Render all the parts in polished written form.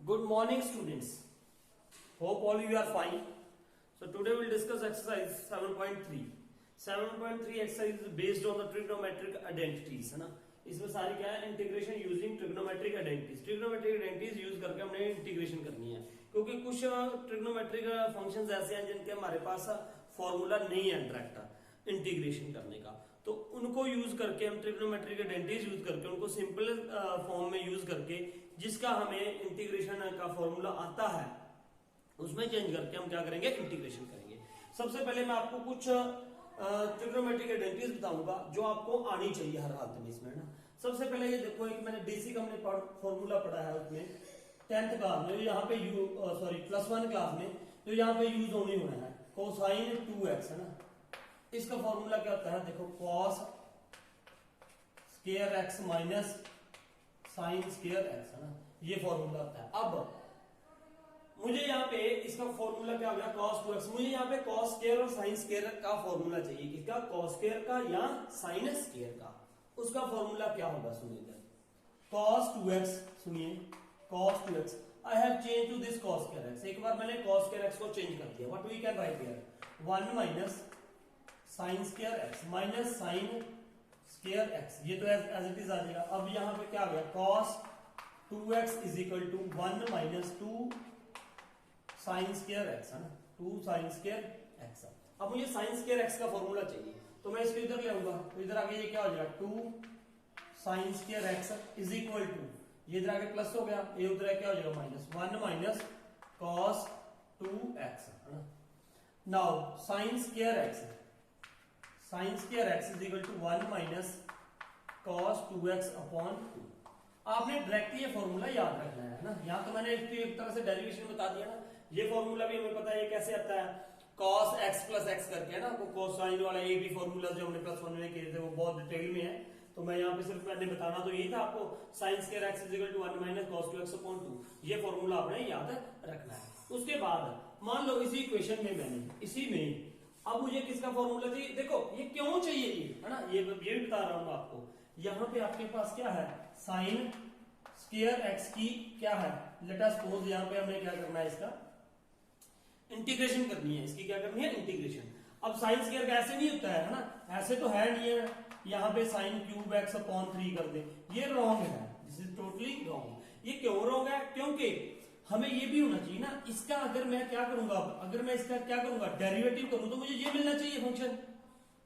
Good morning, students. Hope all you are fine. So today we'll discuss exercise 7.3. 7.3 exercise is based on the trigonometric identities, है ना. इसमें सारी क्या है, integration using trigonometric identities. Trigonometric identities use करके हमने integration करनी है, क्योंकि कुछ ट्रिग्नोमेट्रिक फंक्शंस ऐसे हैं जिनके हमारे पास फॉर्मूला नहीं है डायरेक्ट इंटीग्रेशन करने का, तो उनको यूज करके हम ट्रिग्नोमेट्रिक आइडेंटिटीज यूज करके उनको सिंपल फॉर्म में यूज करके जिसका हमें इंटीग्रेशन का फॉर्मूला आता है उसमें चेंज करके हम क्या करेंगे, इंटीग्रेशन करेंगे. सबसे पहले मैं आपको कुछ ट्रिग्नोमेट्रिक आइडेंटिटीज बताऊंगा जो आपको आनी चाहिए हर हालत में इसमें ना. सबसे पहले ये देखो, एक मैंने बेसिक हमने फॉर्मूला पढ़ा है उसमें 10th क्लास में, यहाँ पे +1 क्लास में जो यहाँ पे यूज होने होना है कोसाइन 2x है ना. इसका फॉर्मूला क्या होता है, देखो cos square x minus sign square x है ना, ये फॉर्मूला होता है. अब मुझे यहाँ पे इसका फॉर्मूला क्या हो गया, cos 2x. मुझे यहाँ पे cos स्क्वायर और sin स्क्वायर का फॉर्मूला चाहिए, किसका, cos स्क्वायर का या sin स्क्वायर का. उसका फॉर्मूला क्या होगा, सुनिए. cos 2x, सुनिए, cos 2x. I have changed to this cos square x. एक बार मैंने cos square x को चेंज कर दिया. What we can write here, 1 minus sin square x minus sin square x. ये तो एज इट इज आ जाएगा. अब यहाँ पे क्या आ गया, cos 2x is equal to 1 minus 2 sine square x है ना, 2 साइन स्क्वायर x. अब मुझे साइन स्क्वायर x का फॉर्मूला चाहिए, तो मैं इसको इधर ले आऊंगा, तो इधर आगे ये क्या हो जाएगा, 2 sine square x is equal to, ये इधर आगे प्लस हो गया, ये उधर क्या हो जाएगा माइनस, 1 माइनस cos 2x है ना. Now sine square x is equal to 1 minus cos 2x upon 2. आपने डायरेक्ट ये फॉर्मूला याद रखना है ना. यहाँ तो मैंने एक तरह से डेरिवेशन बता दिया ना. ये फॉर्मूला भी हमें पता है कैसे आता है, cos x प्लस x करके ना, वो कोसाइन वाला ये भी फॉर्मूला जो हमने +1 में किए थे वो बहुत डिटेल में है, तो मैं यहाँ पे सिर्फ मैंने बताना तो यही था आपको, sine square x is equal to 1 minus cos 2x upon 2. ये फॉर्मूला आपने याद रखना है. उसके बाद मान लो इसी इक्वेशन में मैंने इसी में अब मुझे किसका फॉर्मूला चाहिए, देखो ये क्यों चाहिए ये है ना, ये भी बता रहा हूं आपको. यहाँ पे आपके पास क्या है, साइन स्क्वायर x की क्या है, लेट अस सपोज यहाँ पे हमें क्या करना है, इसका इंटीग्रेशन करनी है. इसकी क्या करनी है, इंटीग्रेशन. अब साइन स्क्वायर का ऐसे नहीं होता है ना, ऐसे तो है नहीं है. यहाँ पे साइन क्यूब x अपॉन 3 कर दे, ये रॉन्ग है. This is totally wrong. ये क्यों रॉन्ग है, क्योंकि हमें ये भी होना चाहिए ना, इसका अगर मैं क्या करूंगा, अगर मैं इसका क्या करूंगा, डेरिवेटिव करूं तो मुझे ये मिलना चाहिए फंक्शन,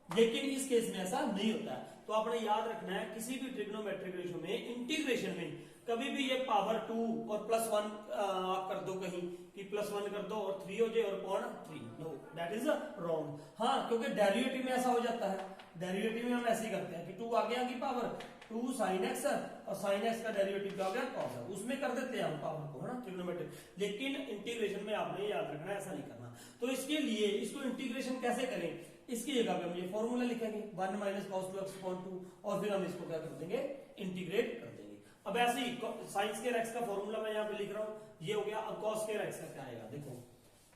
लेकिन इस केस में ऐसा नहीं होता है. तो आपने याद रखना है किसी भी ट्रिग्नोमेट्रिक रेशियो में इंटीग्रेशन में कभी भी ये पावर 2 और +1 आप कर दो कहीं कि +1 कर दो और 3 हो जाए और upon 3, no, that is wrong. हाँ, क्योंकि डेरिवेटिव में ऐसा हो जाता है, डेरिवेटिव में हम ऐसे ही करते हैं कि 2 आ गया की पावर 2 sin x और sin x का डेरिवेटिव क्या हो गया, cos, उसमें कर देते हैं हम पावर को, है ना, ट्रिग्नोमेट्रिक. लेकिन इंटीग्रेशन में आपने याद रखना है ऐसा नहीं करना. तो इसके लिए इसको इंटीग्रेशन कैसे करें, इसकी जगह पे हम ये फॉर्मूला लिखेंगे 1 माइनस cos 2x अपॉन 2 और फिर हम इसको क्या कर देंगे, इंटीग्रेट कर देंगे. अब ऐसे ही साइन स्क्वायर x का फॉर्मूला मैं यहाँ पे लिख रहा हूँ, ये हो गया. अब cos स्क्वायर x का क्या आएगा, देखो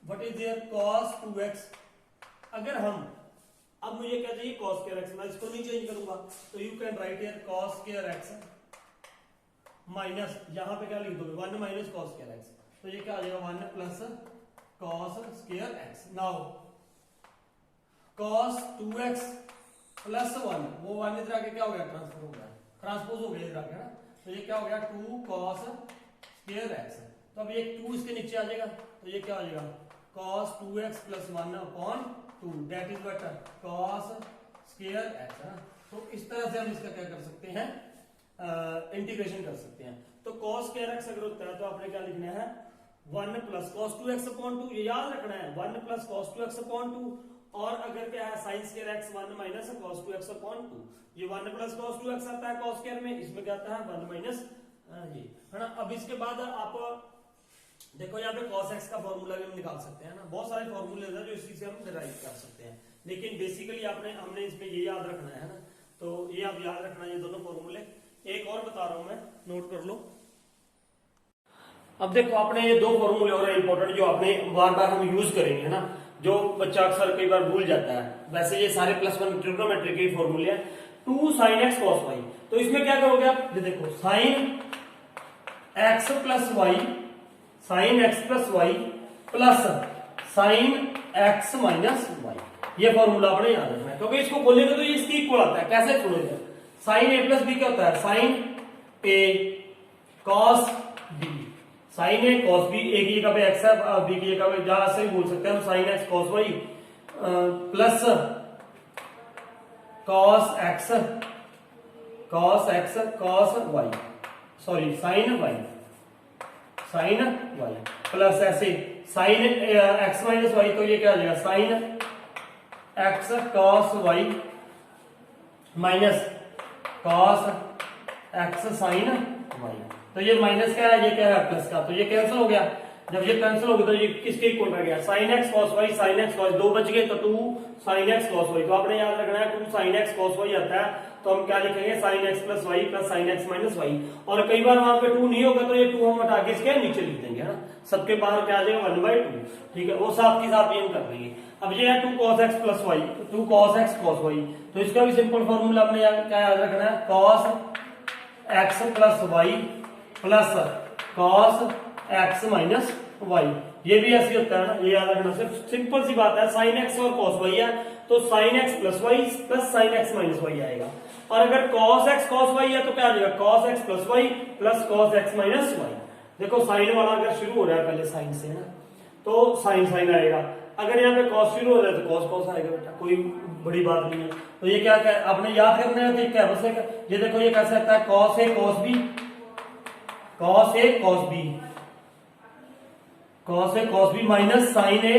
what is there, cos 2x. अगर हम अब मुझे क्या चाहिए, cos स्क्वायर x, मैं इसको नहीं चेंज करूंगा, तो you can write here cos square x minus, यहाँ पे क्या लिख दोगे, 1 माइनस cos स्क्वायर x, तो ये क्या आ जाएगा, 1 plus cos square x. Now cos 2x plus 1, वो 1 इधर आके क्या हो गया, ट्रांसफर हो गया, ट्रांसपोज हो गया इधर आके ना, तो ये क्या हो गया 2 cos स्क्वायर x. तो अब ये 2 इसके नीचे आ जाएगा, तो ये क्या हो जाएगा, cos 2x plus 1 upon 2, that is what, cos square x है ना. तो इस तरह से हम इसका क्या कर सकते हैं, इंटीग्रेशन कर सकते हैं. तो cos स्क्वायर x अगर होता है तो आपने क्या लिखना है, 1 प्लस cos 2x अपॉन 2, ये याद रखना है, 1 प्लस cos 2x अपॉन 2. और अगर क्या है, sign square x 1 minus cos 2x upon 2, ये 1 प्लस cos 2x आता है cos स्क्वायर में, इसमें क्या आता है 1 माइनस ये है ना. अब इसके बाद आप देखो यहाँ पे cos x का फॉर्मूला भी हम निकाल सकते हैं ना, बहुत सारे फॉर्मूले हैं जो इसी से हम डिराइव कर सकते हैं, लेकिन बेसिकली हमने इसमें ये याद रखना है ना. तो ये आप याद रखना, ये दोनों फॉर्मूले. एक और बता रहा हूं मैं, नोट कर लो. अब देखो आपने ये 2 फॉर्मूले और इंपॉर्टेंट जो आपने बार बार हम यूज करेंगे ना, जो बच्चा अक्सर कई बार भूल जाता है. वैसे ये सारे +1 ट्रिग्नोमेट्री के फॉर्मूले हैं. 2 sin x cos y, तो इसमें क्या करोगे आप, देखो sin x plus y sine x plus y plus sine x minus y. ये फॉर्मूला अपने याद रखना है, क्योंकि इसको बोलेंगे तो ये इसकी इक्वल आता है। कैसे सुनेंगे? साइन ए प्लस बी क्या होता है? साइन ए कॉस बी, साइन ए कॉस बी, ए की जगह पे एक्स है, बी की जगह पे जहां से भी बोल सकते हैं हम sine x cos y plus cos x cos y, sorry sine y plus ऐसे साइन एक्स माइनस वाई, तो ये क्या आ जाएगा? Sine x cos y minus cos x sine y. तो ये माइनस क्या है, ये क्या है? प्लस का। तो ये कैंसिल हो गया। जब ये कैंसिल हो गया तो ये किसके इक्वल रह गया? Sine x cos y, sine x cos, दो बच गए तो 2 साइन एक्स कॉस वाई। तो आपने याद रखना है 2 साइन एक्स कॉस वाई आता है, तो हम क्या लिखेंगे? Sine x plus y plus sine x minus y. और कई बार वहां पे 2 नहीं होगा तो ये 2 हम हटा के इसके नीचे लिख देंगे, है ना। सबके बाहर क्या आ जाएगा? 1/2। ठीक है, वो साथ के साथ भी हम कर देंगे। अब ये है 2 cos x plus y, 2 cos x cos y, तो इसका भी सिंपल फॉर्मूला अपने क्या याद रखना है? cos x plus y plus cos x minus y. ये भी ऐसे होता है ना, ये याद रखना। सिर्फ सिंपल सी बात है, साइन एक्स और cos y है तो sine x plus y plus sine x minus y आएगा। और अगर cos x cos y है तो क्या आ जाएगा? cos x plus y plus cos x minus y. देखो साइन वाला अगर शुरू हो रहा है पहले साइन से, है ना, तो साइन साइन आएगा। अगर यहाँ पे cos शुरू हो रहा है तो cos cos आएगा बेटा, कोई बड़ी बात नहीं है। तो ये क्या आपने याद करना है, तो क्या बस ये देखो ये कैसे आता है? cos a cos b, cos a cos b, cos a cos b minus sine a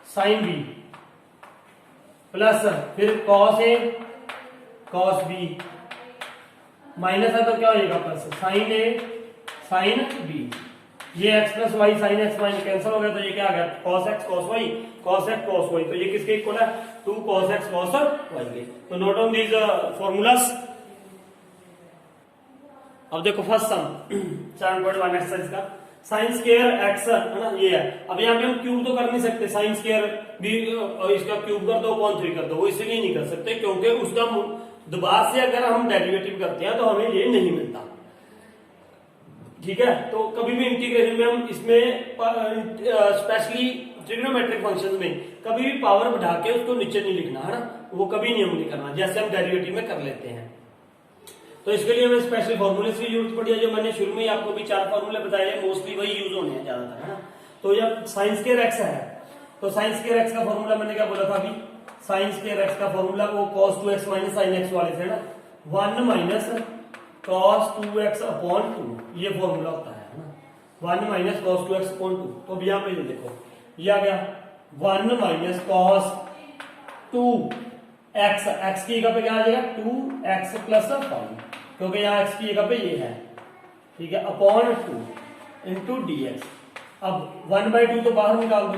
sine b plus फिर cos a cos b minus है तो क्या होगा? Plus sine a sine b। ये x plus y sine x minus cancel हो गया, तो ये क्या आ गया? cos x cos y cos x cos y। तो ये किसके इक्वल है? 2 cos x cos y के। तो नोट डाउन दीज फॉर्मूलास। अब देखो फर्स्ट सम 7.1 एक्सरसाइज का साइन स्क्वायर x है ना, ये है। अब यहाँ पे हम क्यूब तो कर नहीं सकते, साइन स्क्वायर भी इसका क्यूब कर दो 3 कर दो, वो इसलिए नहीं कर सकते क्योंकि उसका दोबारा से अगर हम डेरिवेटिव करते हैं तो हमें ये नहीं मिलता। ठीक है, तो कभी भी इंटीग्रेशन में हम इसमें स्पेशली ट्रिग्नोमेट्रिक फंक्शंस में कभी भी पावर बढ़ा के उसको नीचे नहीं लिखना, है ना, वो कभी नियम नहीं करना जैसे हम डेरिवेटिव में कर लेते हैं। तो इसके लिए हमें स्पेशल फॉर्मूले की जरूरत पड़ी है, जो मैंने शुरू में ही आपको भी 4 फॉर्मूले बताए हैं, मोस्टली वही यूज होने हैं ज्यादातर, है ना। तो जब साइन स्क्वायर एक्स है तो साइन स्क्वायर एक्स का फॉर्मूला मैंने क्या बोला था अभी? साइन स्क्वायर एक्स का फॉर्मूला वो cos 2x minus sine x वाले थे ना, 1 माइनस cos 2x अपॉन 2, ये फॉर्मूला होता है ना, 1 माइनस cos 2x अपॉन 2। तो अब यहाँ पे देखो ये आ गया 1 माइनस cos 2x, x की जगह पे क्या आ जाएगा? 2x प्लस 5, क्योंकि यहाँ x की जगह पे ये है, ठीक है, अपॉन 2 इंटू dx। अब 1/2 तो बाहर निकाल दो,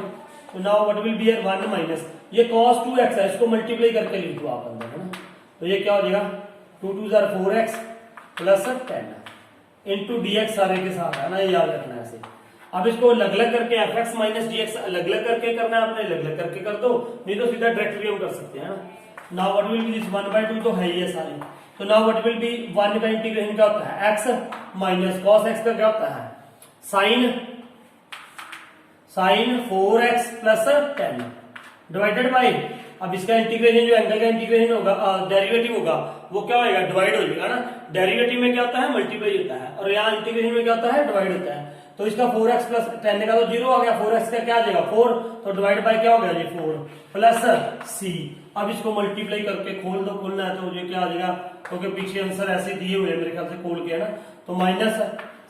तो now what will be 1 minus ये cos 2x है, इसको मल्टीप्लाई करके लिख दो आप अंदर, है ना। तो ये क्या हो जाएगा? 2 2 4x प्लस 10 इंटू dx सारे के साथ, है ना, ये याद रखना है ऐसे। अब इसको अलग अलग करके fx माइनस dx अलग अलग करके करना है, आपने अलग अलग करके कर दो, नहीं तो सीधा डायरेक्ट भी हम कर सकते हैं, है ना। Now what will be this 1/2 तो है ये सारे। तो नाउ व्हाट विल बी 1 का इंटीग्रेशन क्या होता है? x माइनस cos x का क्या होता है? Sign 4x plus 10 divided by, अब इसका इंटीग्रेशन जो एंगल का इंटीग्रेशन होगा डेरिवेटिव होगा वो क्या होगा? डिवाइड हो जाएगा ना। डेरिवेटिव में क्या होता है? मल्टीप्लाई होता है, और यहाँ इंटीग्रेशन में क्या होता है? डिवाइड होता है। तो इसका 4x प्लस 10 का तो 0 आ गया, 4x का क्या आ जाएगा? 4, तो डिवाइड बाई क्या हो गया? ये 4 प्लस c। अब इसको मल्टीप्लाई करके खोल दो, खोलना है तो ये क्या आ जाएगा? क्योंकि पीछे आंसर ऐसे दिए हुए हैं मेरे ख्याल से, खोल के, है ना। तो minus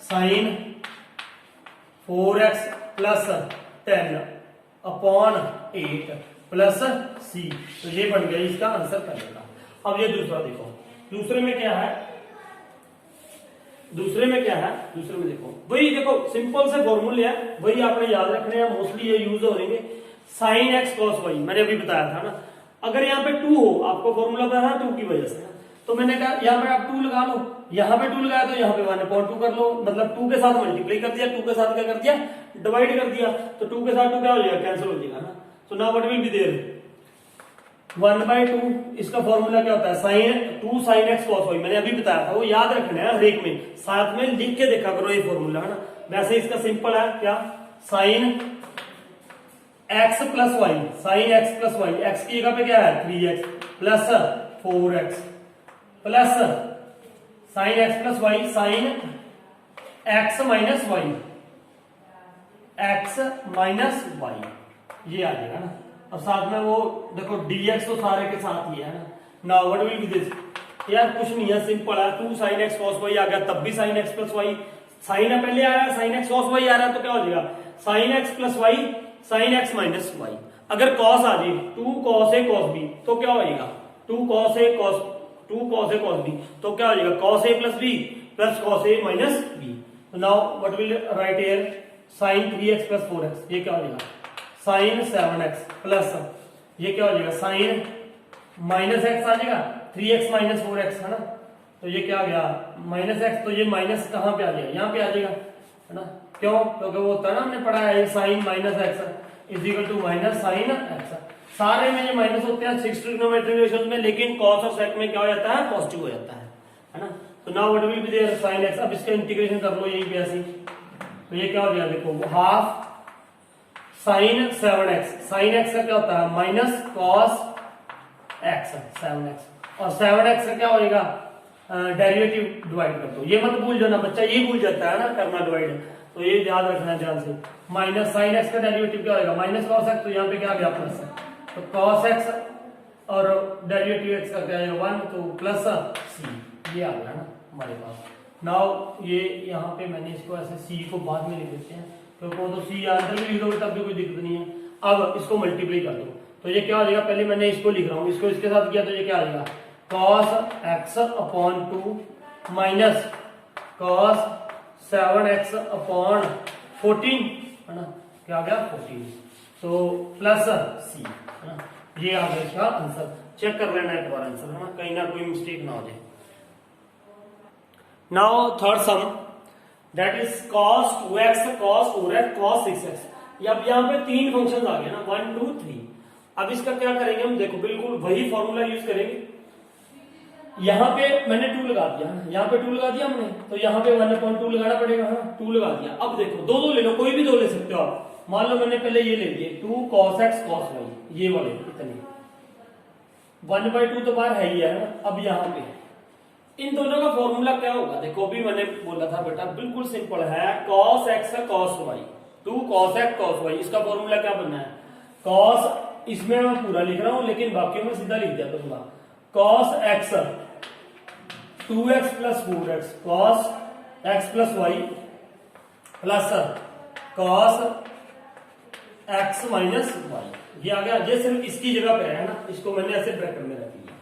sine 4x plus 10 upon 8 plus c। तो ये बन गया इसका आंसर करने का। अब ये दूसरा देखो, दूसरे में क्या है? दूसरे में देखो वही, देखो सिंपल से फॉर्मूले है, वही आपने याद रखने हैं, मोस्टली ये यूज होंगे। साइन एक्स कॉस वाई मैंने अभी बताया था ना। अगर यहाँ पे 2 हो, आपको फॉर्मूला बताया 2 की वजह से, तो मैंने कहा यहाँ पे आप 2 लगा लो, यहाँ पे 2 लगाया तो यहाँ पे 1/2 कर लो, मतलब 2 के साथ मल्टीप्लाई कर दिया, 2 के साथ क्या कर दिया? डिवाइड कर दिया। तो 2 के साथ 2 क्या हो जाएगा? कैंसिल हो जाएगा ना। So now what will be there? 1/2 इसका फॉर्मूला क्या होता है, sign 2 sin x cos y, मैंने अभी बताया था, वो याद रखना है हर एक में, साथ में लिख के देखा करो ये फॉर्मूला, है ना। वैसे इसका सिंपल है क्या, sine x plus y, sine x plus y, x की जगह पे क्या है 3x plus 4x plus sine x plus y, sine x minus y, x minus y, ये आ जाएगा ना। अब साथ में वो देखो dx तो सारे के साथ ही है ना। Now what will be this, यार कुछ नहीं है, सिंपल है, 2 sin x cos y आ गया, तब भी sin x plus y, sine है पहले आया, sin x cos y आ रहा है, तो क्या हो जाएगा sin x plus y sin x minus y. अगर cos आ जाए 2 cos a cos b तो क्या होएगा 2 cos a cos b, तो क्या हो जाएगा cos a plus b plus cos a minus b। Now what will write here, sin 3x plus 4x, ये क्या हो जाएगा साइन 7x प्लस, ये क्या हो जाएगा साइन माइनस एक्स आ जाएगा, 3x माइनस 4x, है ना। तो ये क्या आ गया माइनस एक्स, तो ये माइनस कहाँ पे आ जाएगा, यहाँ पे आ जाएगा, है ना। क्यों, क्योंकि वो होता है ना, हमने पढ़ा है sine minus x is equal to minus sine x. सारे में ये माइनस होते हैं 6 ट्रिग्नोमेट्रिक रेशियोज में, लेकिन कॉस और सेक में क्या हो जाता है पॉजिटिव हो जाता है ना। तो now what will be their sine x, अब इसका इंटीग्रेशन कर लो यही पे ऐसे, तो ये क्या हो जाएगा देखो half sine 7x, sign x का क्या होता है माइनस कॉस x 7x, और 7x का क्या होएगा डेरिवेटिव डिवाइड कर दो, ये मत भूल जाना बच्चा, ये भूल जाता है ना करना डिवाइड, तो ये याद रखना ध्यान से। माइनस साइन x का डेरिवेटिव क्या होएगा माइनस कॉस x, तो यहाँ पे क्या आ गया प्लस, तो कॉस x और डेरिवेटिव x का क्या है 1, तो प्लस c, ये आ गया ना हमारे पास। नाउ ये यहाँ पे मैंने इसको ऐसे c को बाद में लिख देते हैं, तो सी आंसर भी लिख दोगे तब भी कोई दिक्कत नहीं है। अब इसको मल्टीप्लाई कर दो, तो ये क्या हो जाएगा, पहले मैंने इसको लिख रहा हूँ, इसको इसके साथ किया तो ये क्या आ जाएगा cos x upon 2 minus cos 7x upon 14, है ना, क्या आ गया 14, तो प्लस सी, है ना, ये आ गया इसका आंसर। चेक कर लेना एक बार आंसर, है ना, कहीं ना कोई मिस्टेक ना हो जाए। Now third some, that is cos 2x cos 4x cos 6x। अब यहाँ पे 3 फंक्शन आ गए ना 1 2 3। अब इसका क्या करेंगे हम, देखो बिल्कुल वही फॉर्मूला यूज करेंगे। यहाँ पे मैंने 2 लगा दिया, यहाँ पे 2 लगा दिया हमने, तो यहाँ पे 1/2 लगाना पड़ेगा, हाँ 2 लगा दिया। अब देखो दो ले लो, कोई भी 2 ले सकते हो आप। मान लो मैंने पहले ये ले लिए 2 cos x cos y, ये वाले इतने 1/2 तो बाहर है ही है ना। अब यहाँ पे इन दोनों का फॉर्मूला क्या होगा, देखो अभी मैंने बोला था बेटा बिल्कुल सिंपल है, cos x cos y, 2 cos x cos y, इसका फॉर्मूला क्या बनना है cos, इसमें मैं पूरा लिख रहा हूं लेकिन बाकी में सीधा लिख दिया करूंगा, cos x 2x plus 4x cos x plus y plus cos x minus y, ये आ गया। ये सिर्फ इसकी जगह पे है ना, इसको मैंने ऐसे ब्रैकेट में रख लिया,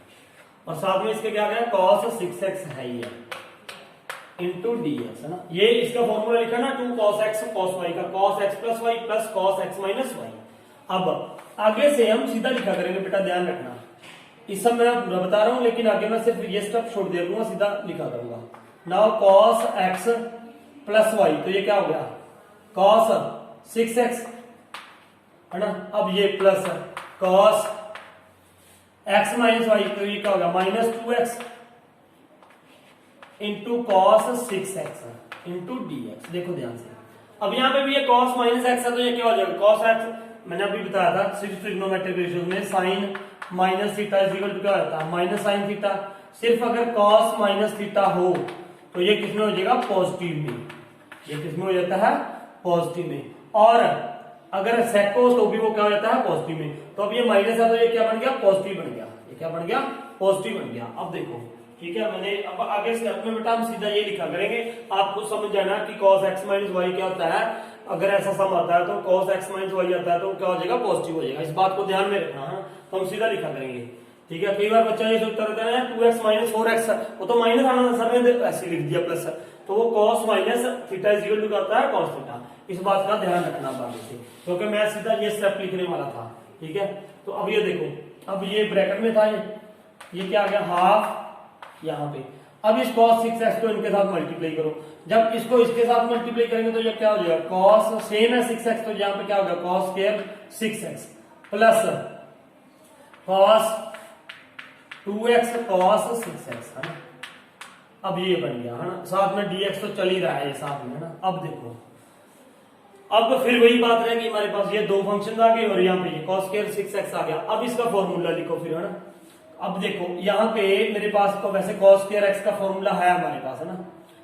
और साथ में इसके क्या गया cos 6x है ये इंटू dx, है ना। ये इसका फॉर्मूला लिखा ना 2 cos x cos y का, cos x plus y plus cos x minus y। अब आगे से हम सीधा लिखा करेंगे बेटा, ध्यान रखना, इस सब मैं पूरा बता रहा हूं लेकिन आगे मैं सिर्फ ये स्टेप छोड़ दे दूंगा, सीधा लिखा करूंगा। Now cos x plus y, तो ये क्या हो गया cos 6x, है ना। अब ये plus cos x minus y, तो ये क्या होगा minus 2x into cos 6x into dx। देखो ध्यान से, अब यहाँ पे भी ये cos माइनस x है, तो ये क्या हो जाएगा cos x, मैंने अभी बताया था 6 ट्रिग्नोमेट्रिक रेशियोज में sin minus theta is equal to क्या होता है माइनस साइन थीटा। सिर्फ अगर cos माइनस थीटा हो तो ये किसमें हो जाएगा पॉजिटिव में, ये किसमें हो जाता है पॉजिटिव में, और अगर sec हो तो भी वो क्या हो जाता है पॉजिटिव में। तो अब ये माइनस है तो ये क्या बन गया पॉजिटिव बन गया, ये क्या बन गया पॉजिटिव बन गया। अब देखो ठीक है, मैंने अब आगे स्टेप में बेटा हम सीधा ये लिखा करेंगे, आपको समझ जाना कि cos x माइनस वाई क्या होता है। अगर ऐसा सम आता है तो cos x माइनस वाई आता है तो क्या हो जाएगा पॉजिटिव हो जाएगा, इस बात को ध्यान में रखना है। तो हम सीधा लिखा करेंगे, ठीक है। कई बार बच्चा ये सोचता रहता है 2x माइनस 4x, वो तो माइनस आना था सर ने ऐसे लिख दिया प्लस, तो वो cos minus theta is equal to क्या होता है cos थीटा। इस बात का ध्यान रखना बाकी से, क्योंकि मैं सीधा ये स्टेप लिखने वाला था, ठीक है। तो अब ये देखो, अब ये ब्रैकेट में था, ये क्या आ गया हाफ यहाँ पे। अब इस cos 6x को इनके साथ मल्टीप्लाई करो, जब इसको इसके साथ मल्टीप्लाई करेंगे तो ये क्या हो जाएगा cos सेम है 6x, तो यहाँ पे क्या होगा cos square 6x plus cos 2x cos 6x है ना। अब ये बन गया है ना, साथ में dx तो चल ही रहा है ये साथ में है ना। अब देखो, अब फिर वही बात रहेगी, हमारे पास ये दो फंक्शन आ गए और यहाँ पे ये cos स्क्वायर 6x आ गया। अब इसका फॉर्मूला लिखो फिर है ना। अब देखो यहाँ पे मेरे पास तो वैसे cos स्क्वायर x का फॉर्मूला है हमारे पास है ना,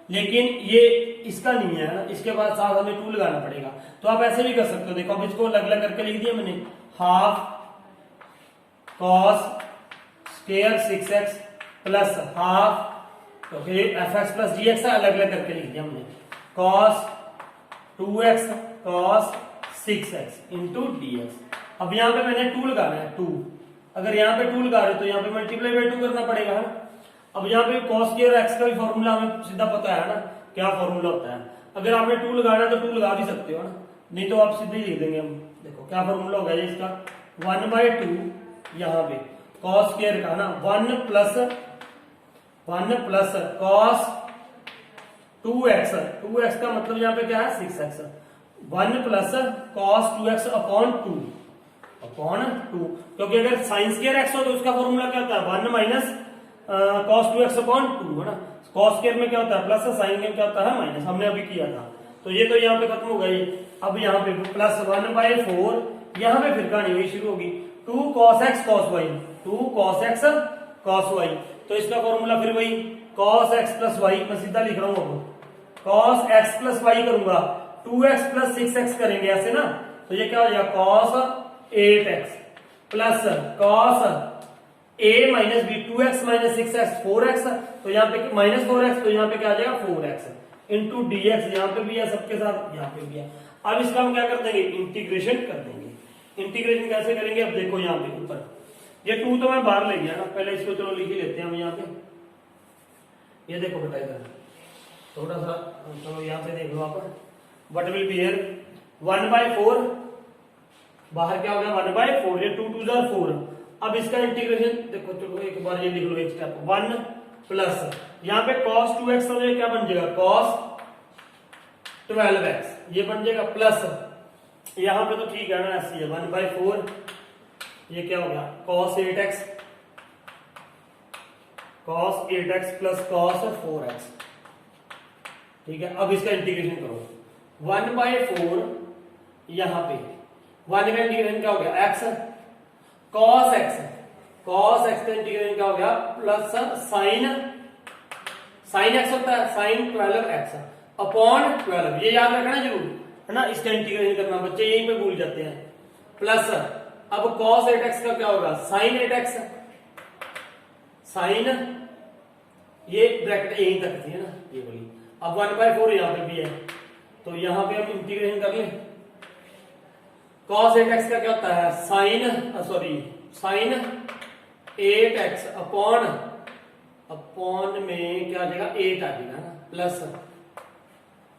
लेकिन ये इसका नहीं है ना, इसके बाद साथ हमें 2 लगाना पड़ेगा। तो आप ऐसे भी कर सकते हो, देखो अब इसको अलग अलग करके लिख दिया मैंने, half cos square 6x plus half, तो फिर fx प्लस dx अलग अलग करके लिख दिया हमने, cos 2x cos 6x into dx। अब यहाँ पे मैंने 2 लगाना है, 2, अगर यहाँ पे 2 लगा रहे तो यहाँ पे मल्टीप्लाई बाय 2 करना पड़ेगा है ना। अब यहाँ पे cos स्क्वायर x का भी फॉर्मूला हमें सीधा पता है ना, क्या फॉर्मूला होता है। अगर आपने 2 लगाना है तो 2 लगा भी सकते हो ना, नहीं तो आप सीधे ही लिख देंगे हम। देखो क्या फॉर्मूला होगा ये इसका, 1/2 यहाँ पे cos स्क्वायर का ना, 1 प्लस cos 2x का मतलब यहाँ पे क्या है 6x, 1 plus cos 2x upon 2, क्योंकि अगर साइन स्क्वायर x हो तो उसका फॉर्मूला क्या होता है 1 माइनस cos 2x अपॉन 2 है ना। cos स्क्वायर में क्या होता है प्लस, साइन में क्या होता है माइनस, हमने अभी किया था। तो ये तो यहाँ पे खत्म हो गई। अब यहाँ पे प्लस 1/4, यहाँ पे फिर कहानी वही शुरू होगी, 2 cos x cos y, 2 cos x cos y। तो इसका फॉर्मूला फिर वही cos x प्लस y, मैं सीधा लिख रहा हूँ अब, cos x प्लस y करूंगा, 2x प्लस 6x करेंगे ऐसे ना, तो ये क्या हो जाएगा cos 8x plus cos a minus b, 2x minus 6x 4x, तो यहाँ पे माइनस 4x, तो यहाँ पे क्या आ जाएगा 4x इंटू dx, यहाँ पे भी है सबके साथ, यहाँ पे भी है। अब इसका हम क्या कर देंगे, इंटीग्रेशन कर देंगे। इंटीग्रेशन कैसे करेंगे, अब देखो यहाँ पे ऊपर ये 2 तो मैं बाहर ले गया ना, पहले इसको चलो लिख ही लेते हैं हम यहाँ पे। ये देखो बेटा इधर थोड़ा सा, चलो यहाँ पे देख लो आप, व्हाट विल बी हियर 1/4, बाहर क्या हो गया 1/4, ये 2 2 जा 4। अब इसका इंटीग्रेशन देखो, चलो एक बार ये लिख लो एक स्टेप, 1 प्लस यहाँ पे cos 2x तो ये क्या बन जाएगा cos 12x, ये बन जाएगा प्लस यहाँ पे तो ठीक है ना ऐसे है 1/4, ये क्या हो गया cos 8x plus cos 4x, ठीक है। अब इसका इंटीग्रेशन करो, 1/4 यहाँ पे 1 का इंटीग्रेशन क्या हो गया x, cos x का इंटीग्रेशन क्या हो गया प्लस sin x होता है sin 12x अपॉन 12, ये याद रखना जरूर है ना, इसका इंटीग्रेशन करना, बच्चे यहीं पे भूल जाते हैं। प्लस अब cos 8x का क्या होगा sin 8x, sin, ये ब्रैकेट यहीं तक थी है ना ये वाली। अब 1/4 यहाँ पे भी है, तो यहाँ पे हम इंटीग्रेशन कर लें, cos 8x का क्या होता है sin 8x अपॉन में क्या आ जाएगा 8 आ जाएगा ना, प्लस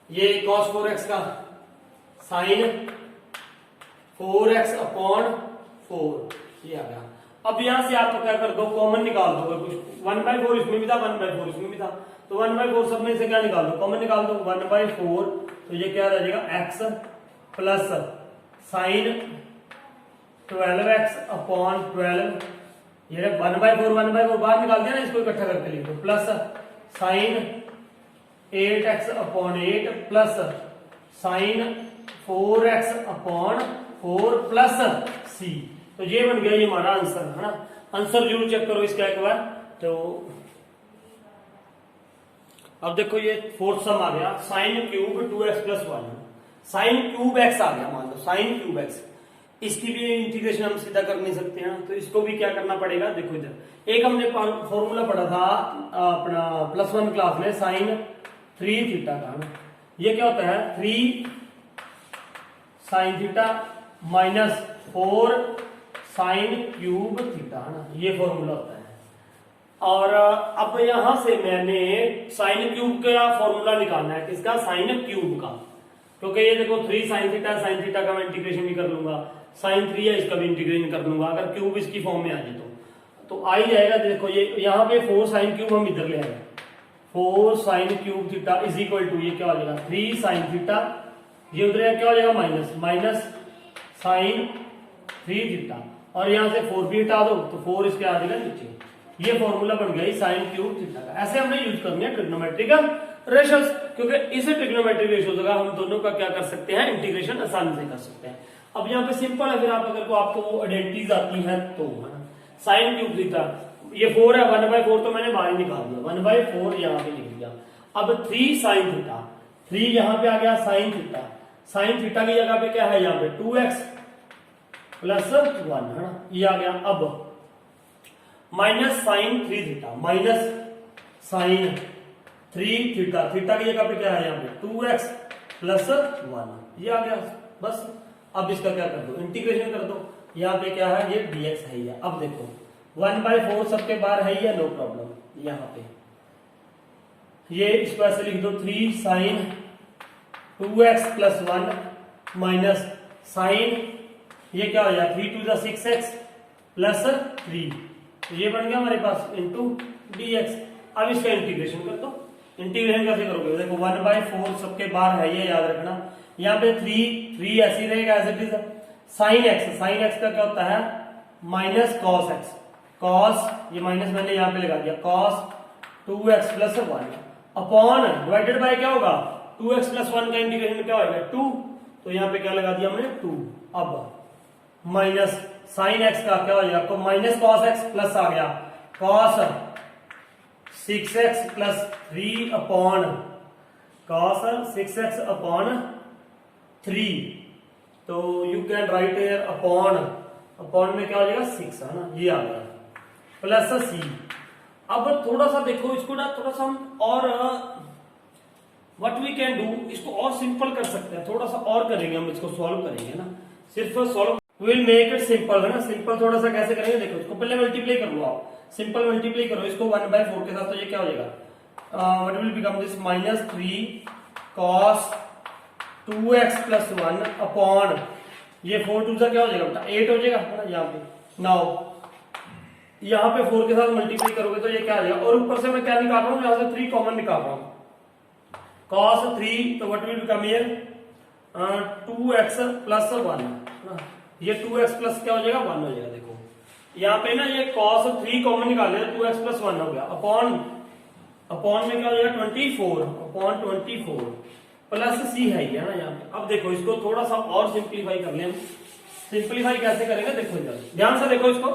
ये cos 4x का sin 4x अपॉन 4, ये आ गया। अब यहां से आप क्या कर दो, कॉमन निकाल दो, कुछ 1/4 इसमें भी था 1/4 इसमें भी था, तो 1/4 सब में से क्या निकाल दो, कॉमन निकाल दो 1/4, तो ये क्या रह जाएगा x plus sin 12x upon 12, ये 1/4 बाहर निकाल दिया ना, इसको इकट्ठा करके लिख दो, plus sin 8x upon 8 plus sin 4x upon 4 plus c, तो ये बन गया ये हमारा आंसर है ना। आंसर जरूर चेक करो इसका एक बार। तो अब देखो ये फोर्थ सम आ गया, sin cube 2x plus 1, sin cube x आ गया, मान लो sin क्यूब x, इसकी भी इंटीग्रेशन हम सीधा कर नहीं सकते हैं, तो इसको भी क्या करना पड़ेगा, देखो इधर एक हमने फॉर्मूला पढ़ा था अपना +1 क्लास में sin 3 थीटा का, ये क्या होता है 3 sin theta minus 4 sin cube theta है ना, ये फॉर्मूला होता है। और अब यहां से मैंने sin क्यूब का फॉर्मूला निकालना है, किसका sin क्यूब का, क्योंकि ये देखो 3 sin थीटा का मैं इंटीग्रेशन भी कर लूंगा, sin 3 है इसका भी इंटीग्रेशन कर लूंगा, अगर क्यूब इसकी फॉर्म में आ जाए तो आ ही जाएगा। देखो ये यहाँ पे 4 sin क्यूब हम इधर ले आए, 4 sin cube theta is equal to, ये क्या हो जाएगा 3 sin थीटा, ये उधर क्या हो जाएगा माइनस sin 3 थीटा, और यहाँ से 4 भी हटा दो तो 4 इसके आ जाएगा नीचे। ये फॉर्मूला बन गया साइन क्यूब थीटा का। ऐसे हमने यूज करनी है ट्रिग्नोमेट्रिकल रेशियोज, क्योंकि इसे ट्रिग्नोमेट्रिक रेशियोज का हम दोनों का क्या कर सकते हैं, इंटीग्रेशन आसानी से कर सकते हैं। अब यहाँ पे सिंपल है, फिर आप अगर को आपको वो आइडेंटिटीज आती हैं तो साइन क्यूब थीटा, ये 4 है, 1/4 तो मैंने बाहर निकाल दिया, 1/4 यहाँ पे लिख दिया। अब 3 साइन थीटा, 3 यहाँ पे आ गया साइन थीटा, साइन थीटा की जगह पे क्या है यहाँ पे 2x प्लस 1 है ना, ये आ गया। अब minus sine 3 theta, minus sine 3 theta, theta की जगह पे क्या है यहाँ पे 2x प्लस 1, ये आ गया बस। अब इसका क्या कर दो, इंटीग्रेशन कर दो। यहाँ पे क्या है, ये dx है ये। अब देखो 1/4 सबके बाहर है या, नो प्रॉब्लम। यहाँ पे ये इसको ऐसे लिख दो 3 sign 2x plus 1 minus sign, ये क्या हो जाएगा 3 2 6x प्लस 3, ये बन गया हमारे पास इंटू dx। अब इसका इंटीग्रेशन कर दो। इंटीग्रेशन कैसे करोगे, देखो 1/4 सबके बाहर है ये याद रखना। यहाँ पे 3 ऐसी रहेगा as it is. Sine x, sine x का क्या होता है माइनस कॉस एक्स, कॉस, ये माइनस मैंने यहाँ पे लगा दिया, cos 2x plus 1 upon divided by क्या होगा 2x प्लस 1 का इंटीग्रेशन क्या होगा 2, तो यहाँ पे क्या लगा दिया हमने 2। अब माइनस साइन एक्स का क्या हो जाएगा, आपको माइनस कॉस एक्स प्लस आ गया cos 6x plus 3 upon cos 6x upon 3, तो you can write here upon, upon में क्या हो जाएगा 6 है ना, ये आ गया प्लस c। अब थोड़ा सा देखो इसको ना, थोड़ा सा हम और व्हाट वी कैन डू, इसको और सिंपल कर सकते हैं, थोड़ा सा और करेंगे हम, इसको सॉल्व करेंगे ना, सिर्फ solve will make it simple है ना। सिंपल थोड़ा सा कैसे करेंगे, देखो इसको पहले मल्टीप्लाई कर लो आप, सिंपल मल्टीप्लाई करो इसको 1/4 के साथ, तो ये क्या हो जाएगा what will become this minus 3 cos 2x plus 1 upon ये 4 2 क्या हो जाएगा बेटा 8 हो जाएगा है ना। यहाँ पे नाउ यहाँ पे 4 के साथ मल्टीप्लाई करोगे तो ये क्या आ जाएगा, और ऊपर से मैं क्या निकाल रहा हूँ, यहाँ से 3 कॉमन निकाल रहा हूँ, cos 3, तो what will become here 2x plus 1, ये 2x प्लस क्या हो जाएगा 1 हो जाएगा। देखो यहाँ पे ना ये cos 3 कॉमन निकाल लिया, 2x प्लस 1 हो गया, अपॉन, अपॉन में क्या हो जाएगा 24 अपॉन 24 प्लस c है ये ना यहाँ पे। अब देखो इसको थोड़ा सा और सिंप्लीफाई कर ले हम, सिंप्लीफाई कैसे करेंगे देखो इधर ध्यान से देखो इसको।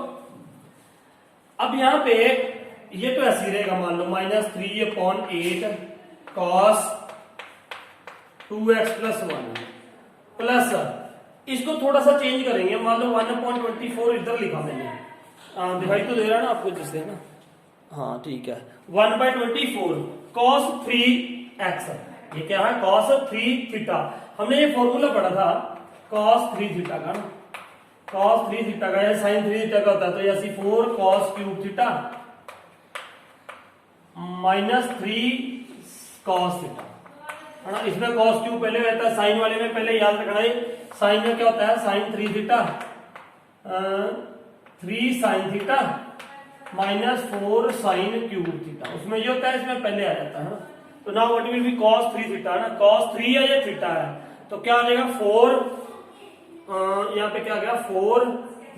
अब यहाँ पे ये तो ऐसे ही रहेगा, मान लो minus 3 upon 8 cos 2x plus 1 plus, इसको थोड़ा सा चेंज करेंगे, मान लो 1/24 इधर लिखा मैंने, डिवाइड तो दे रहा है ना आपको जिससे ना, हाँ ठीक है 1/24 cos 3x, ये क्या है cos 3 थीटा। हमने ये फॉर्मूला पढ़ा था cos 3 थीटा का ना, cos 3 थीटा का या sin 3 थीटा का होता है, तो ये 4 cos cube theta minus 3 cos theta है ना। इसमें cos क्यूब पहले रहता है, साइन वाले में पहले याद रखना है, साइन में क्या होता है sin 3 theta 3 sin theta minus 4 sin cube theta, उसमें ये होता है, इसमें पहले आ जाता है ना। तो now what will be cos 3 theta है ना, cos 3 है ये थीटा है, तो क्या आ जाएगा 4, यहाँ पे क्या आ गया 4,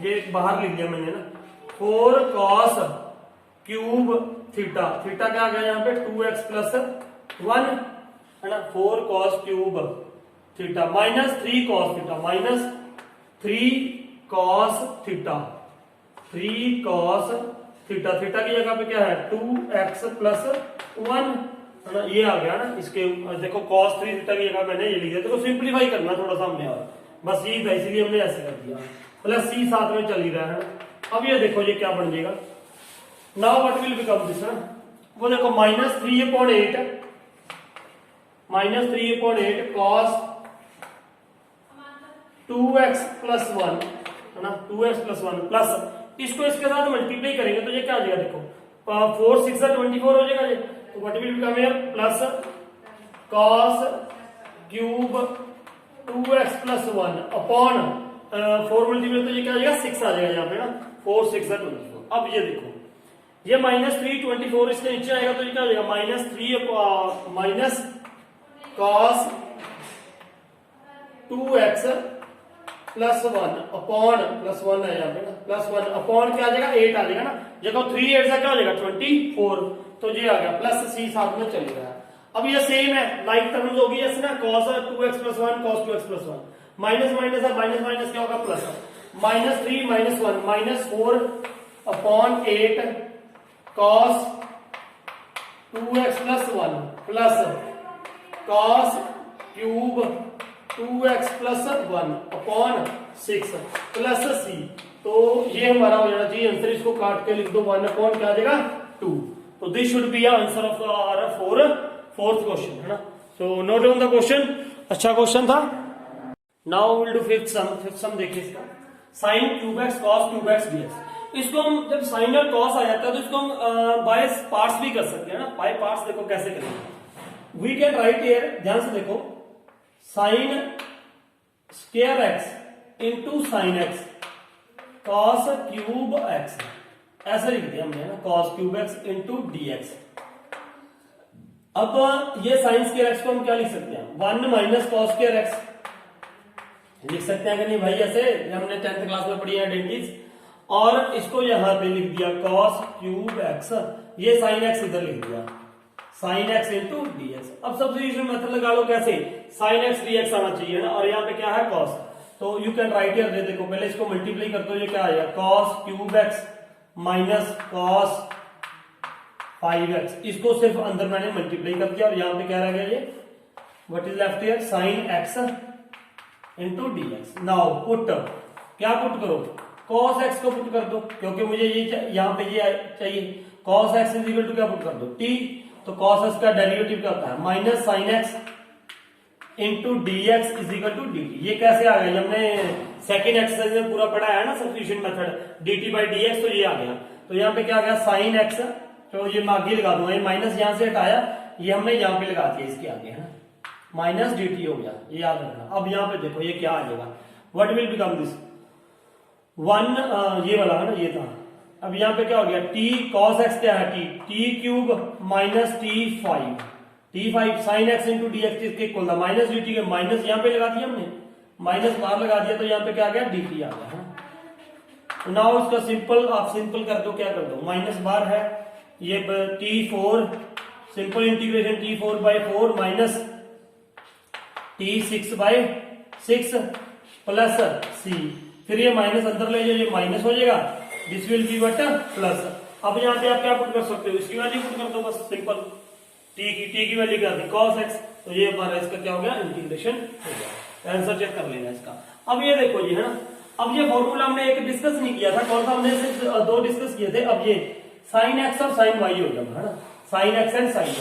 ये बाहर लिख दिया मैंने ना, 4 cos क्यूब थीटा, थीटा क्या आ गया यहाँ पे 2x प्लस 1 है ना, 4 cos cube theta minus 3 cos theta, minus 3 cos theta, 3 cos theta, theta की जगह पे क्या है 2x प्लस 1 है ना, ये आ गया ना। इसके देखो cos 3 थीटा की जगह मैंने ये लिख दिया, देखो सिंप्लीफाई करना थोड़ा सा हमने, और बस यही था इसलिए हमने ऐसे कर दिया, प्लस c साथ में चल ही रहा है। अब ये देखो ये क्या बन जाएगा, now what will become this ना, वो देखो minus 3/8 minus 3/8 cos 2x plus 1 है ना, 2x प्लस 1 प्लस, इसको इसके साथ मल्टीप्लाई करेंगे तो ये क्या आ जाएगा, देखो 4 6 24 हो जाएगा ये, तो what will become here plus cos cube 2x plus 1 upon 4 multiply, तो ये क्या आ जाएगा 6 आ जाएगा यहाँ पे ना, 4 6 24। अब ये देखो ये माइनस 3 24 इसके नीचे आएगा, तो ये क्या हो जाएगा minus 3 minus cos 2x +1 upon +1 है यहाँ पे ना, +1 अपॉन क्या आ जाएगा 8 आ जाएगा ना, देखो 3 8 से क्या हो जाएगा 24, तो ये आ गया प्लस c साथ में चलेगा। अब ये सेम है, लाइक टर्म्स होगी ऐसे ना, cos 2x + 1 cos 2x + 1, minus minus है, माइनस माइनस क्या होगा plus, -3 -1 -4 upon 8 cos 2x + 1 plus cos cube 2x + 1 upon 6 plus c। तो ये हमारा हो जाना चाहिए आंसर, इसको काट के लिख दो 1 अपॉन क्या आ जाएगा 2। तो this should be answer of our fourth question है ना। So note down the question, अच्छा क्वेश्चन था। Now will do fifth sum देखिए इसका, sin cube x cos cube x dx। इसको हम जब sin और cos आ जाता है तो इसको हम बाय पार्ट्स भी कर सकते हैं ना, बाय पार्ट्स देखो कैसे करेंगे। वी कैन राइट हियर, ध्यान से देखो, sin square x into sin x cos cube x, ऐसे लिख दिया हमने ना, cos cube x into dx। अब ये sin स्क्वायर x को हम क्या लिख सकते हैं, 1 माइनस cos स्क्वायर x लिख सकते हैं कि नहीं भाई, ऐसे हमने 10th क्लास में पढ़ी है आइडेंटिटीज। और इसको यहां पे लिख दिया cos क्यूब x, ये sin x इधर लिख दिया, sin x इंटू dx। अब सब्स्टिट्यूशन मेथड लगा लो, कैसे, sin x dx आना चाहिए ना, और यहाँ पे क्या है cos, तो यू कैन राइट हियर, देखो पहले इसको मल्टीप्लाई करते हो, ये क्या आएगा cos cube x minus cos 5x, इसको सिर्फ अंदर मैंने मल्टीप्लाई कर दिया, और यहाँ पे क्या रह गया ये, what is left here, sin x into dx। Now put, क्या पुट करो, cos x को पुट कर दो, क्योंकि मुझे ये यहाँ पे ये चाहिए, cos x is equal to क्या पुट कर दो t, तो cos x का डेरिवेटिव क्या होता है minus sin x into dx is equal to dt। ये कैसे आ गया, हमने सेकेंड एक्सरसाइज में पूरा पढ़ा है ना substitution method, dt by dx, तो ये आ गया। तो यहाँ पे क्या आ गया sin x, तो ये मैं आगे लगा दूंगा, ये माइनस यहाँ से हटाया, ये हमने यहाँ पे लगा दिया इसके आगे है ना, माइनस dt हो गया, ये याद रखना। अब यहाँ पे देखो ये क्या आ जाएगा, व्हाट विल बिकम दिस 1, ये वाला है ना, ये था। अब यहाँ पे क्या हो गया, t cos x क्या है, t cube minus t5 sin x into dx किसके इक्वल था, माइनस dt के, माइनस यहाँ पे लगा दिया हमने, माइनस बाहर लगा दिया, तो यहाँ पे क्या आ गया dt आ गया है। नाउ इसका सिंपल, आप सिंपल कर दो, क्या कर दो, माइनस बार है, ये t4 simple integration t4/4 minus t6/6 plus c, फिर ये माइनस अंदर ले जाओ, ये माइनस हो जाएगा, this will be what plus. अब यहाँ पे आप क्या पुट कर सकते हो, इसकी वैल्यू पुट कर दो बस, सिंपल t की वैल्यू क्या थी cos x, तो ये हमारा इसका क्या हो गया इंटीग्रेशन हो गया। आंसर चेक कर लेना इसका। अब ये देखो जी है ना, अब ये फॉर्मूला हमने एक डिस्कस नहीं किया था, कौन सा, हमने सिर्फ 2 डिस्कस किए थे। अब ये sin x और sin y हो जाएगा है ना, sin x and sin y।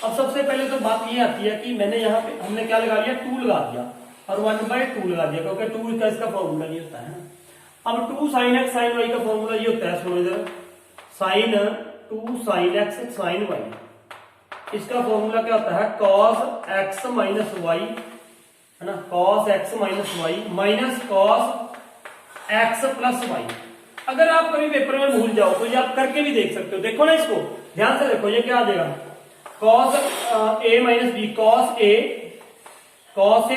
अब सबसे पहले तो बात ये आती है कि मैंने यहाँ पे हमने क्या लगा लिया, 2 लगा दिया और 1/2 लगा दिया, क्योंकि 2 का इसका फॉर्मूला नहीं होता है ना। अब 2 sin x sin y का फॉर्मूला ये होता है, सुनो इधर,2 sin x sin y, इसका फॉर्मूला क्या होता है cos x माइनस y है ना, cos x minus y minus cos x plus y। अगर आप कभी पेपर में भूल जाओ तो ये आप करके भी देख सकते हो, देखो ना इसको ध्यान से देखो, ये क्या आ जाएगा cos a minus b, cos a cos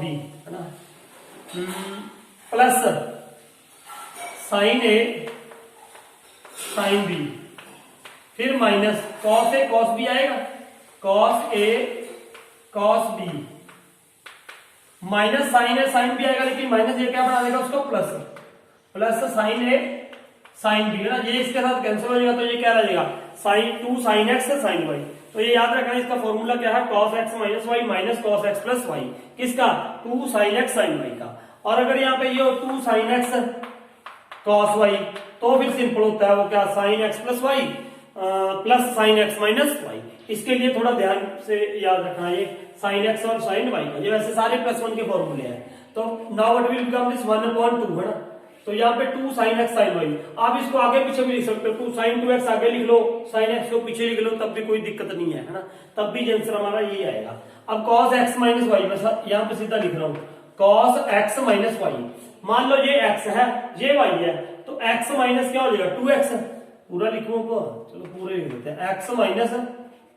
b है ना, plus sin a sin b, फिर minus cos a cos b आएगा, cos a cos b minus sin a sin b आएगा, लेकिन माइनस ये क्या बना देगा उसको plus sin a sin b है ना, ये इसके साथ कैंसिल हो जाएगा, तो ये क्या रहेगा 2 sin x sin y। तो ये याद रखना, इसका फॉर्मूला क्या है cos x minus y minus cos x plus y, किसका 2 sin x sin y का। और अगर यहाँ पे ये हो 2 sin x cos y, तो फिर सिंपल होता है वो क्या sin x plus y plus sin x minus y। इसके लिए थोड़ा ध्यान से याद रखना, ये sin x और sin y का, ये वैसे सारे +1 के फॉर्मूले हैं। तो now what will become this 1/2 है ना, तो यहाँ पे 2 sin x sin y, आप इसको आगे पीछे भी लिख सकते हो, 2 sin 2x आगे लिख लो, sin x को पीछे लिख लो, तब भी कोई दिक्कत नहीं है ना, तब भी आंसर हमारा यही आएगा। अब cos x माइनस y, मैं यहाँ पे सीधा लिख रहा हूँ cos x माइनस y, मान लो ये x है ये y है, तो x माइनस क्या हो जाएगा 2x, पूरा लिखूं को, चलो पूरे लिख देते हैं, x माइनस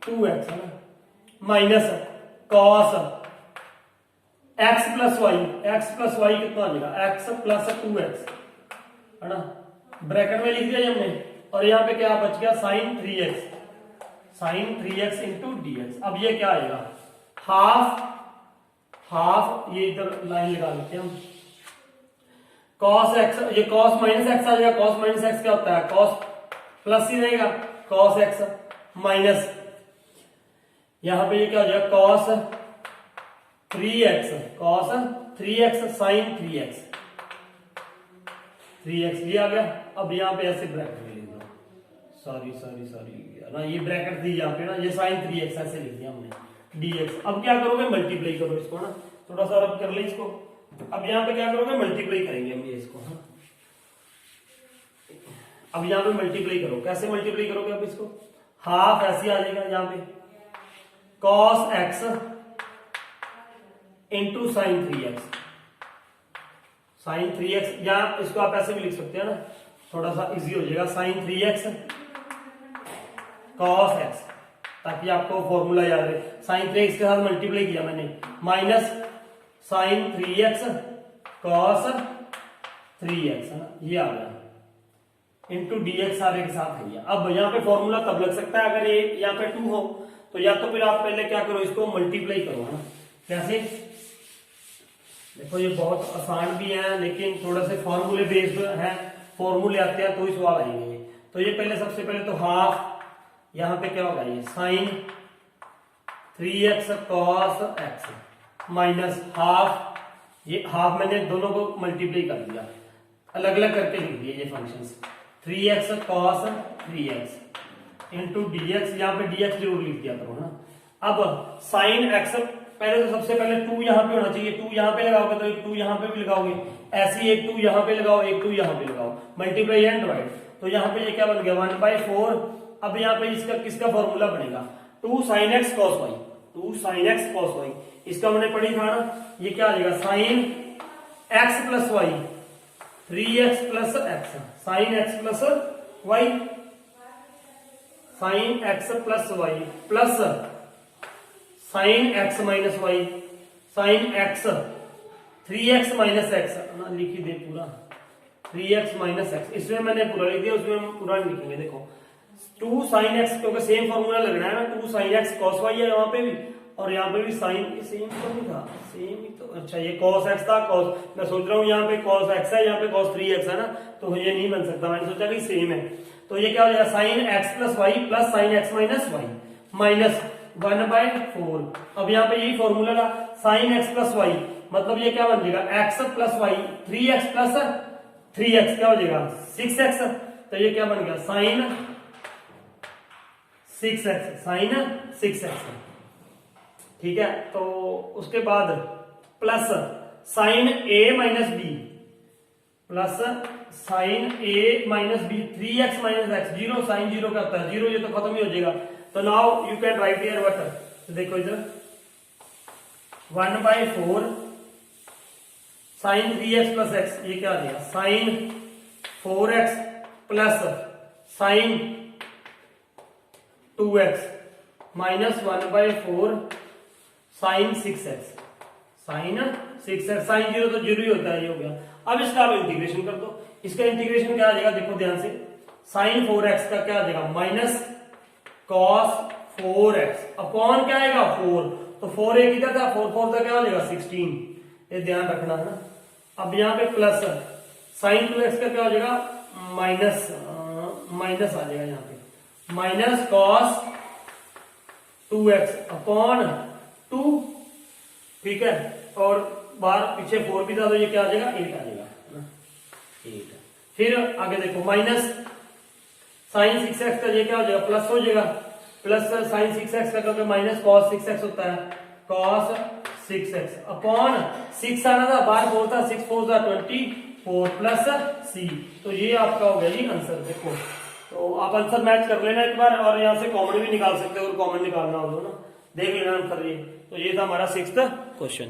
2x है ना, minus cos x plus y कितना आ जाएगा, एक्स प्लस 2x है ना, ब्रैकेट में लिख दिया हमने, और यहाँ पे क्या बच गया साइन 3x इंटू dx। अब ये क्या आएगा, हाफ ये इधर लाइन लगा लेते हैं हम, cos x, ये cos माइनस एक्स आ जाएगा, cos माइनस एक्स क्या होता है, cos प्लस ही रहेगा, cos x माइनस यहां पे ये क्या हो जाएगा, cos 3x साइन 3x ये आ गया। अब यहाँ पे ऐसे ब्रैकेट में लिख दो, सॉरी ना, ये ब्रैकेट थी यहाँ पे ना, ये साइन 3x ऐसे लिख दिया हमने dx। अब क्या करोगे, मल्टीप्लाई करो इसको ना, थोड़ा सा रब कर ले इसको। अब यहाँ पे क्या करोगे, मल्टीप्लाई करेंगे हम ये इसको, हाँ। अब यहाँ पे मल्टीप्लाई करो, कैसे मल्टीप्लाई करोगे अब इसको, हाफ ऐसे आ जाएगा यहाँ पे, cos x into sine 3x, या इसको आप ऐसे भी लिख सकते हैं ना, थोड़ा सा इजी हो जाएगा, साइन 3x cos x, ताकि आपको फॉर्मूला याद रहे। साइन 3x के साथ मल्टीप्लाई किया मैंने, minus sign 3x cos 3x है ना, ये आ गया, इंटू dx सारे के साथ है। अब यहाँ पे फॉर्मूला तब लग सकता है अगर ये यहाँ पे 2 हो, तो या तो फिर आप पहले क्या करो, इसको मल्टीप्लाई करो है ना। कैसे, देखो ये बहुत आसान भी है, लेकिन थोड़ा से फॉर्मूले बेस्ड है, फॉर्मूले आते हैं तो ही सवाल आएंगे। तो ये पहले सबसे पहले तो हाफ, यहाँ पे क्या होगा, ये sine 3x cos x minus half, ये हाफ मैंने दोनों को मल्टीप्लाई कर दिया, अलग अलग करके लिख दिए ये functions, 3x cos 3x into dx, यहाँ पे dx जरूर लिख दिया करो ना। अब साइन x, पहले तो सबसे पहले 2 यहाँ पे होना चाहिए, 2 यहाँ पे लगाओगे तो एक 2 यहाँ पे भी लगाओगे, ऐसी एक 2 यहाँ पे लगाओ, एक 2 यहाँ पे लगाओ, मल्टीप्लाई एंड डिवाइड। तो यहाँ पे ये क्या बन गया, 1/4। अब यहाँ पे इसका किसका फॉर्मूला बनेगा, 2 sin x cos y, इसका मैंने पढ़ी था ना, ये क्या आ जाएगा, sine x plus y 3x plus x, sine x plus y, sine x plus y plus sine x minus y, sine x 3x minus x ना, लिख ही दे पूरा, 3x माइनस एक्स, इसमें मैंने पूरा लिख दिया, उसमें हम पूरा नहीं लिखेंगे। देखो 2 sin x, क्योंकि सेम फॉर्मूला लगना है ना, 2 sin x cos y है यहाँ पे भी, और यहाँ पे भी साइन, सेम तो नहीं था, सेम ही तो, अच्छा ये cos x था, cos, मैं सोच रहा हूँ यहाँ पे cos x है, यहाँ पे cos 3x है ना, तो ये नहीं बन सकता, मैंने सोचा कि सेम है। तो ये क्या हो जाएगा, sine x plus y plus sine x minus y minus 1/4। अब यहाँ पे यही फॉर्मूला था, साइन x प्लस वाई, मतलब ये क्या बन जाएगा, x plus y 3x plus 3x क्या हो जाएगा, 6x। तो ये क्या बन गया, साइन 6x, ठीक है। तो उसके बाद plus sine a minus b, plus sine a minus b 3x minus x, 0 sine 0 का होता है 0, ये तो खत्म ही हो जाएगा। तो now you can write here what, तो देखो इधर 1/4 साइन 3x प्लस एक्स, ये क्या आ जाएगा, sine 4x plus sine 2x minus 1/4 sine 6x, sine 6x, sine 0 तो 0 ही होता है, ये हो गया। अब इसका आप इंटीग्रेशन कर दो, इसका इंटीग्रेशन क्या आ जाएगा, देखो ध्यान से, साइन 4x का क्या आ जाएगा, माइनस कॉस 4x अपॉन क्या आएगा 4, तो 4 एक इधर था, 4 4 का क्या हो जाएगा 16, ये ध्यान रखना है ना। अब यहाँ पे प्लस साइन 2x का क्या हो जाएगा, माइनस आ जाएगा यहाँ पे, माइनस कॉस 2x अपॉन 2, ठीक है, और बाहर पीछे 4 भी था, तो ये क्या आ जाएगा 8 आ जाएगा, 8। फिर आगे देखो, माइनस साइन 6x का ये क्या हो जाएगा, प्लस हो जाएगा, प्लस साइन 6x का, क्योंकि माइनस कॉस 6x होता है, कॉस 6x अपॉन 6 आना था, बाहर 4 था, 6 4 था 24 प्लस c। तो ये आपका हो गया जी आंसर। देखो तो आप आंसर मैच कर लेना एक बार, और यहाँ से कॉमन भी निकाल सकते हो, और कॉमन निकालना हो तो ना देख लेना आंसर ये। तो ये था हमारा 6th क्वेश्चन।